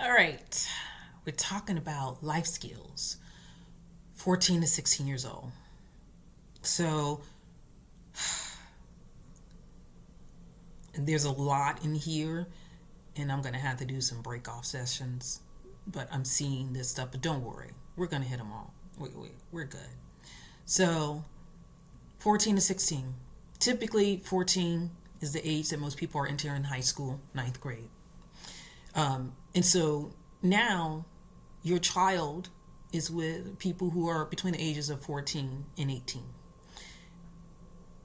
All right. We're talking about life skills, 14 to 16 years old. So there's a lot in here, and I'm going to have to do some break off sessions. But I'm seeing this stuff, but don't worry. We're going to hit them all. We're good. So 14 to 16. Typically, 14 is the age that most people are entering high school, ninth grade. And so now your child is with people who are between the ages of 14 and 18.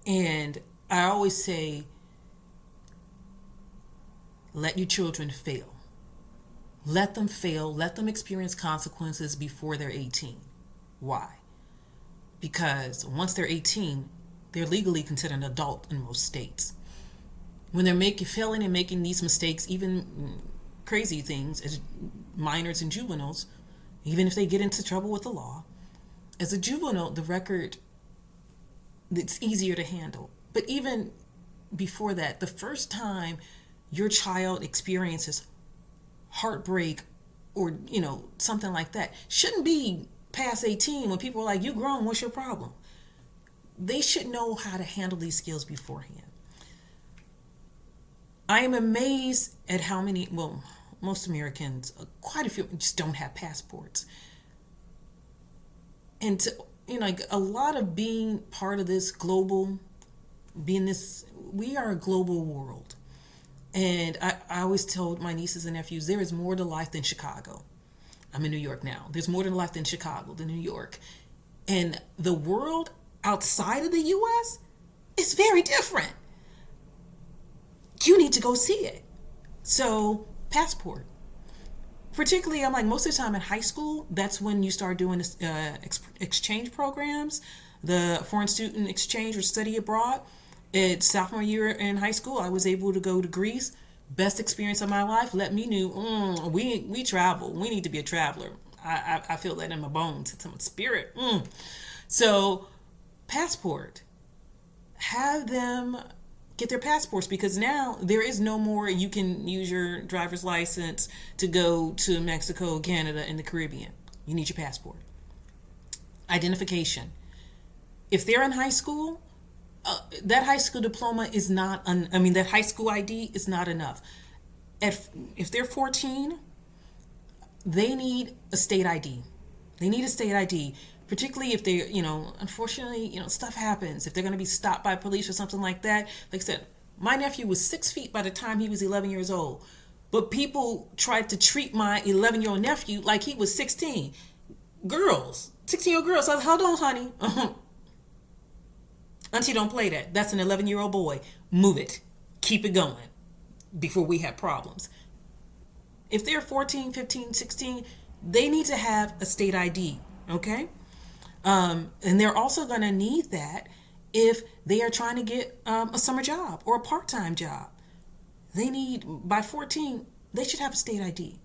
And I always say, let your children fail. Let them fail. Let them experience consequences before they're 18. Why? Because once they're 18, they're legally considered an adult in most states. When they're failing and making these mistakes, even crazy things as minors and juveniles, even if they get into trouble with the law, as a juvenile, the record, it's easier to handle. But even before that, the first time your child experiences heartbreak or, something like that, shouldn't be past 18 when people are like, you grown, what's your problem? They should know how to handle these skills beforehand. I am amazed at how many, most Americans, quite a few, just don't have passports. And a lot of being part of this global, we are a global world. And I always told my nieces and nephews, there is more to life than Chicago. I'm in New York now. There's more to life than Chicago, than New York. And the world outside of the U.S. is very different. You need to go see it. So, passport. Particularly, I'm like, most of the time in high school, that's when you start doing this, exchange programs, the foreign student exchange or study abroad. It's sophomore year in high school, I was able to go to Greece. Best experience of my life. Let me know, we travel. We need to be a traveler. I feel that in my bones. It's in my spirit. So, passport. Have them get their passports, because now there is no more you can use your driver's license to go to Mexico, Canada, and the Caribbean. You need your passport. Identification. If they're in high school, that high school diploma is not, that high school ID is not enough. If they're 14, they need a state ID. They need a state ID, particularly if they, unfortunately, stuff happens. If they're going to be stopped by police or something like that. Like I said, my nephew was 6 feet by the time he was 11 years old. But people tried to treat my 11-year-old nephew like he was 16. 16-year-old girls. I said, hold on, honey. Auntie, don't play that. That's an 11-year-old boy. Move it. Keep it going before we have problems. If they're 14, 15, 16, they need to have a state ID, okay? And they're also going to need that if they are trying to get a summer job or a part-time job. By 14, they should have a state ID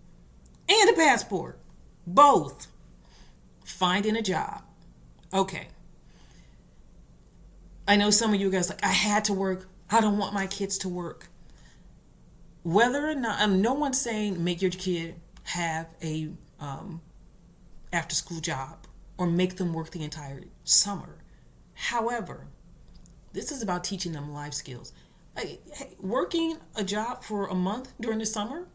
and a passport. Both. Finding a job. Okay. I know some of you guys I had to work. I don't want my kids to work. Whether or not, no one's saying make your kid have a after school job or make them work the entire summer. However, this is about teaching them life skills. Working a job for a month during the summer,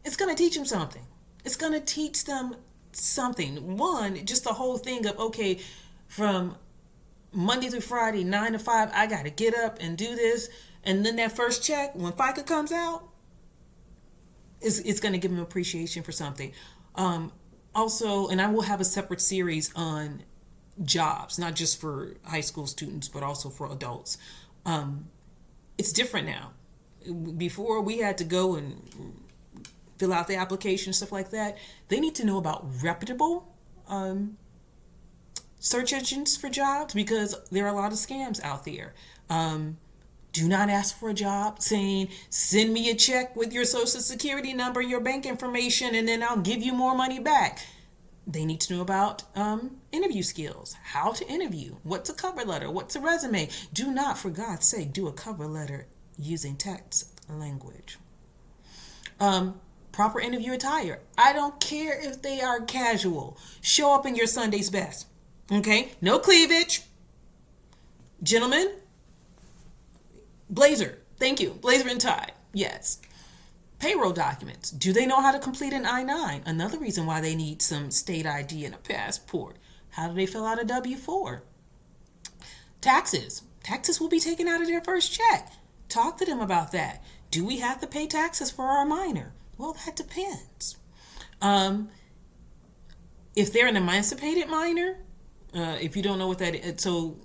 it's going to teach them something. It's going to teach them something. One, just the whole thing of, okay, from Monday through Friday, 9 to 5, I got to get up and do this. And then that first check, when FICA comes out, it's going to give them appreciation for something. Also, and I will have a separate series on jobs, not just for high school students, but also for adults. It's different now. Before, we had to go and fill out the application, stuff like that. They need to know about reputable search engines for jobs, because there are a lot of scams out there. Do not ask for a job saying, send me a check with your social security number, your bank information, and then I'll give you more money back. They need to know about interview skills, how to interview, what's a cover letter, what's a resume. Do not, for God's sake, do a cover letter using text language. Proper interview attire. I don't care if they are casual. Show up in your Sunday's best. Okay? No cleavage. Gentlemen, blazer. Thank you. Blazer and tie. Yes. Payroll documents. Do they know how to complete an I-9? Another reason why they need some state ID and a passport. How do they fill out a W-4? Taxes. Taxes will be taken out of their first check. Talk to them about that. Do we have to pay taxes for our minor? Well, that depends. If they're an emancipated minor, if you don't know what that is, so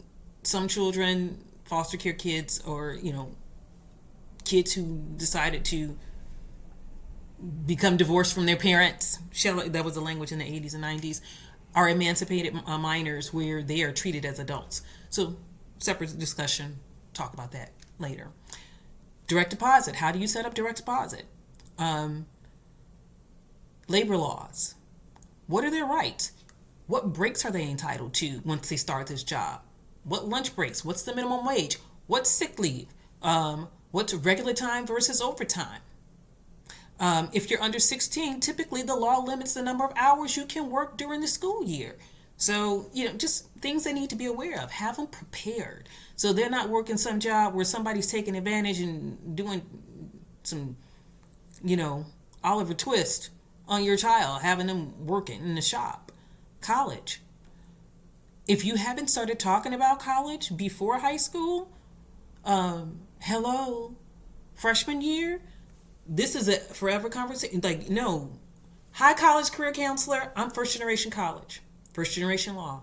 some children, foster care kids, or, kids who decided to become divorced from their parents, that was the language in the 80s and 90s, are emancipated minors where they are treated as adults. So separate discussion, talk about that later. Direct deposit. How do you set up direct deposit? Labor laws. What are their rights? What breaks are they entitled to once they start this job? What lunch breaks? What's the minimum wage? What's sick leave? What's regular time versus overtime? If you're under 16, typically the law limits the number of hours you can work during the school year. So, just things they need to be aware of. Have them prepared. So they're not working some job where somebody's taking advantage and doing some, Oliver Twist on your child, having them working in the shop. College. If you haven't started talking about college before high school, hello, freshman year, this is a forever conversation. Like, no. Hi, college career counselor. I'm first generation college, first generation law.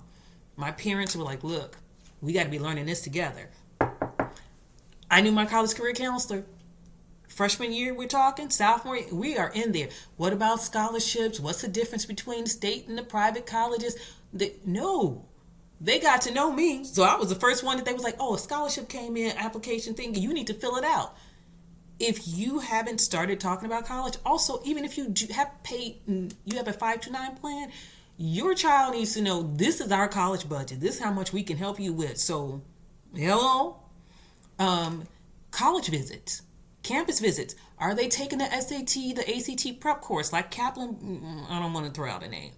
My parents were like, look, we got to be learning this together. I knew my college career counselor. Freshman year, we're talking. Sophomore, we are in there. What about scholarships? What's the difference between the state and the private colleges? No. They got to know me. So I was the first one that they was like, oh, a scholarship came in, application thing, you need to fill it out. If you haven't started talking about college, also, even if you have paid, you have a 529 plan, your child needs to know this is our college budget. This is how much we can help you with. So, hello? College visits, campus visits. Are they taking the SAT, the ACT prep course like Kaplan? I don't want to throw out a name.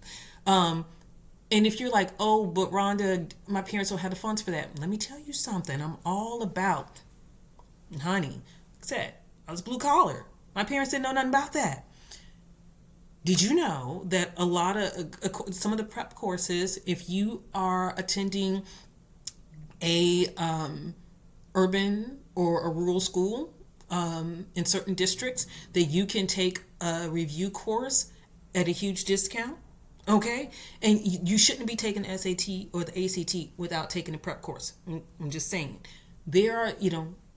And if you're like, oh, but Rhonda, my parents don't have the funds for that. Let me tell you something. I'm all about, honey, like I said, I was blue collar. My parents didn't know nothing about that. Did you know that a lot of, some of the prep courses, if you are attending a urban or a rural school in certain districts, that you can take a review course at a huge discount? Okay, and you shouldn't be taking the SAT or the ACT without taking the prep course. I'm just saying. There are,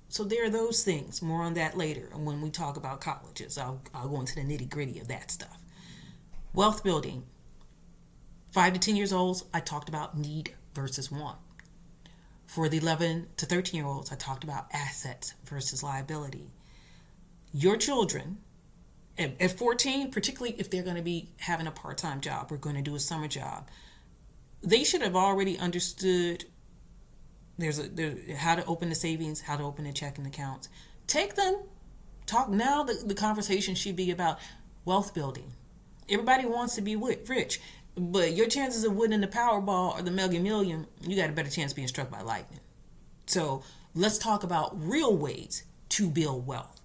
so there are those things. More on that later when we talk about colleges. I'll go into the nitty gritty of that stuff. Wealth building. 5 to 10 years old, I talked about need versus want. For the 11 to 13 year olds, I talked about assets versus liability. Your children, at 14, particularly if they're going to be having a part-time job or going to do a summer job, they should have already understood there's how to open the savings, how to open the checking accounts. Take them, talk now. The conversation should be about wealth building. Everybody wants to be rich, but your chances of winning the Powerball or the Mega Million, you got a better chance of being struck by lightning. So let's talk about real ways to build wealth.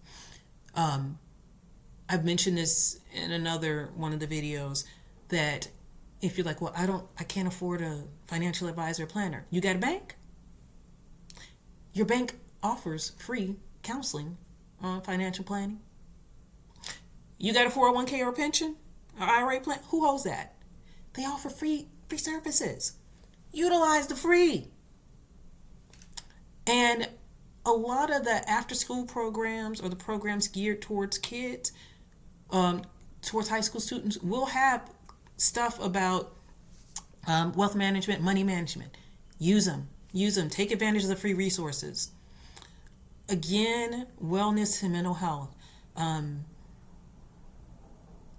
I've mentioned this in another one of the videos that if you're like, well, I can't afford a financial advisor or planner. You got a bank? Your bank offers free counseling on financial planning. You got a 401k or a pension? Or IRA plan? Who holds that? They offer free services. Utilize the free. And a lot of the after school programs or the programs geared towards kids, towards high school students, will have stuff about wealth management, money management. Use them. Take advantage of the free resources. Again, wellness and mental health.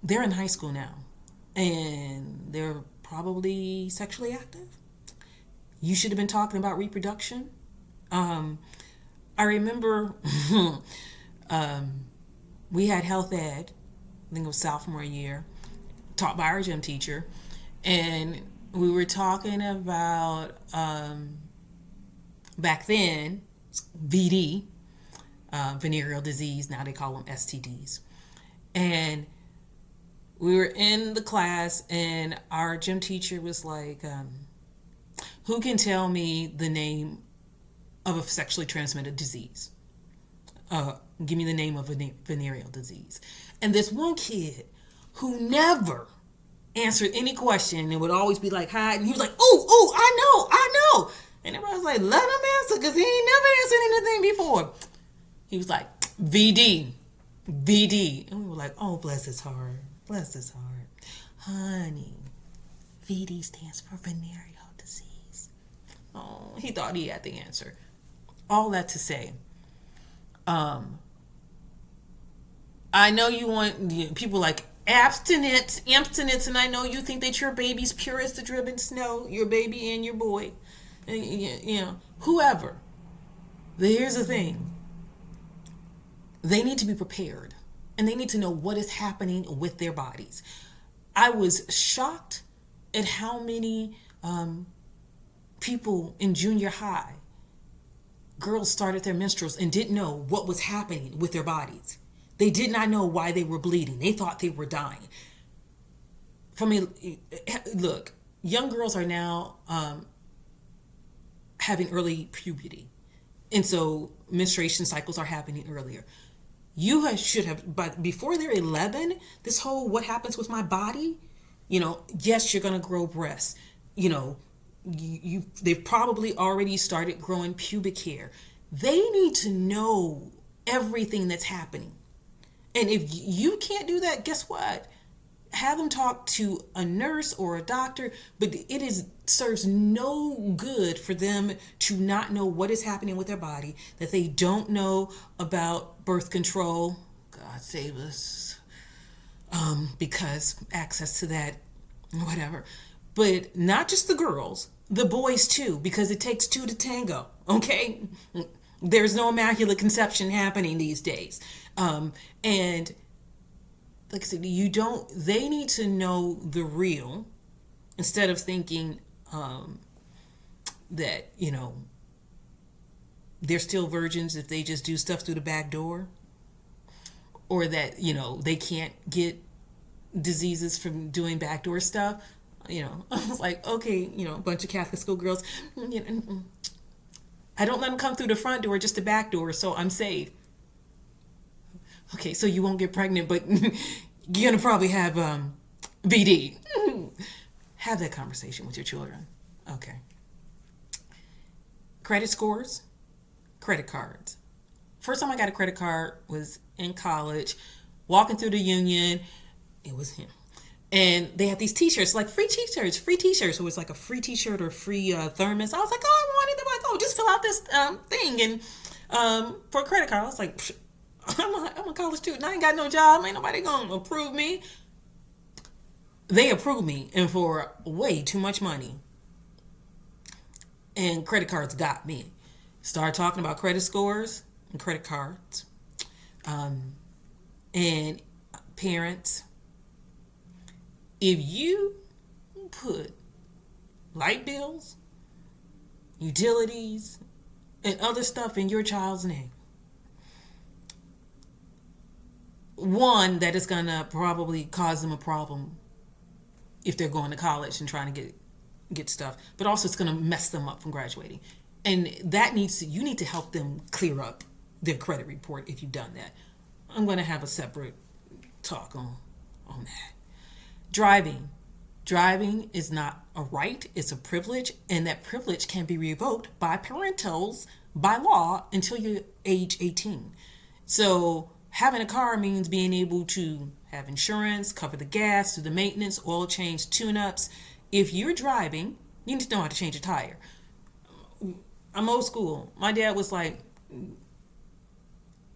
They're in high school now, and they're probably sexually active. You should have been talking about reproduction. I remember we had health ed I think it was sophomore year, taught by our gym teacher. And we were talking about, back then, VD, venereal disease. Now they call them STDs. And we were in the class, and our gym teacher was like, who can tell me the name of a sexually transmitted disease? Give me the name of a venereal disease. And this one kid who never answered any question and would always be like, hi, and he was like, oh, I know. And everybody was like, let him answer, because he ain't never answered anything before. He was like, VD. And we were like, oh, bless his heart. Honey, VD stands for venereal disease. Oh, he thought he had the answer. All that to say, I know you want people like abstinence, and I know you think that your baby's pure as the driven snow, your baby and your boy, and, whoever. But here's the thing. They need to be prepared, and they need to know what is happening with their bodies. I was shocked at how many people in junior high, girls started their menstruals and didn't know what was happening with their bodies. They did not know why they were bleeding. They thought they were dying. Look, young girls are now having early puberty. And so menstruation cycles are happening earlier. You should have, but before they're 11, this whole what happens with my body, yes, you're going to grow breasts. They've probably already started growing pubic hair. They need to know everything that's happening. And if you can't do that, guess what? Have them talk to a nurse or a doctor, but serves no good for them to not know what is happening with their body, that they don't know about birth control. God save us. Because access to that, whatever. But not just the girls, the boys too, because it takes two to tango, okay? There's no immaculate conception happening these days. And like I said, they need to know the real, instead of thinking that, they're still virgins if they just do stuff through the back door, or that, they can't get diseases from doing backdoor stuff. I was like, okay, a bunch of Catholic schoolgirls, I don't let them come through the front door, just the back door, so I'm safe. Okay, so you won't get pregnant, but you're going to probably have VD. Have that conversation with your children. Okay. Credit scores, credit cards. First time I got a credit card was in college, walking through the Union. It was him. And they had these t-shirts, like free t-shirts. So it was like a free t-shirt or free thermos. I was like, oh, I wanted them. Like, oh, just fill out this thing. And for a credit card, I was like, I'm a college student. I ain't got no job. Ain't nobody going to approve me. They approved me, and for way too much money. And credit cards got me. Started talking about credit scores and credit cards. And parents, if you put light bills, utilities, and other stuff in your child's name, one, that is going to probably cause them a problem if they're going to college and trying to get stuff, but also it's going to mess them up from graduating. And you need to help them clear up their credit report if you've done that. I'm going to have a separate talk on that. Driving is not a right, it's a privilege, and that privilege can be revoked by parentals by law until you're age 18. So having a car means being able to have insurance, cover the gas, do the maintenance, oil change, tune-ups. If you're driving, you need to know how to change a tire. I'm old school. My dad was like,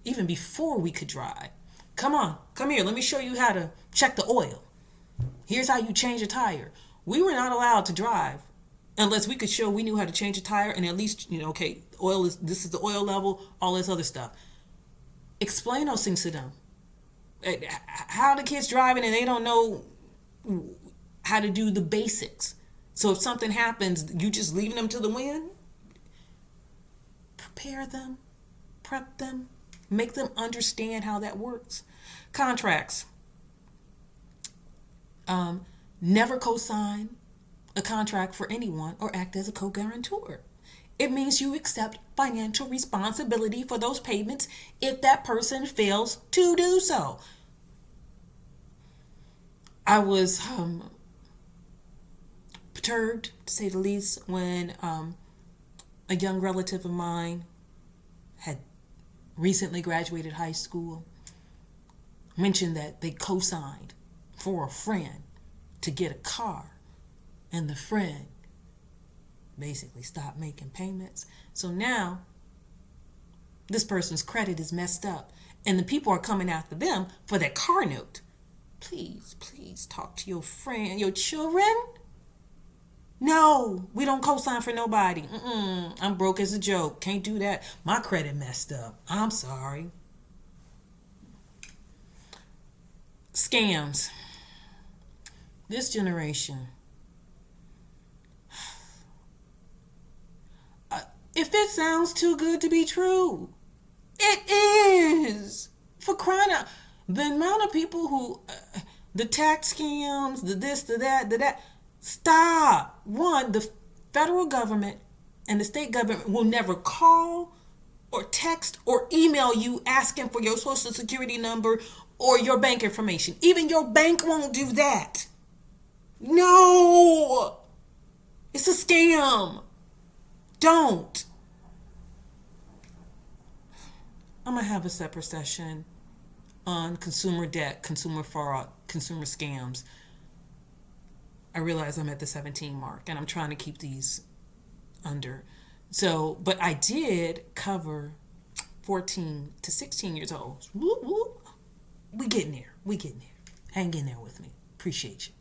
even before we could drive, come here, let me show you how to check the oil. Here's how you change a tire. We were not allowed to drive unless we could show we knew how to change a tire, and at least, okay, this is the oil level, all this other stuff. Explain those things to them. How the kids driving and they don't know how to do the basics. So if something happens, you just leaving them to the wind? Prepare them, prep them, make them understand how that works. Contracts. Never co-sign a contract for anyone or act as a co-guarantor. It means you accept financial responsibility for those payments if that person fails to do so. I was perturbed, to say the least, when a young relative of mine had recently graduated high school, mentioned that they co-signed for a friend to get a car, and the friend basically stopped making payments. So now this person's credit is messed up, and the people are coming after them for that car note. Please talk to your friend, your children. No, we don't co-sign for nobody. I'm broke as a joke. Can't do that. My credit messed up. I'm sorry. Scams. This generation. If it sounds too good to be true, it is. For crying out. The amount of people who, the tax scams, the this, the that. Stop. One, the federal government and the state government will never call or text or email you asking for your social security number or your bank information. Even your bank won't do that. No. It's a scam. Don't. I'm going to have a separate session on consumer debt, consumer fraud, consumer scams. I realize I'm at the 17 mark and I'm trying to keep these under. So, but I did cover 14 to 16 years old. Whoop, whoop. We getting there. Hang in there with me. Appreciate you.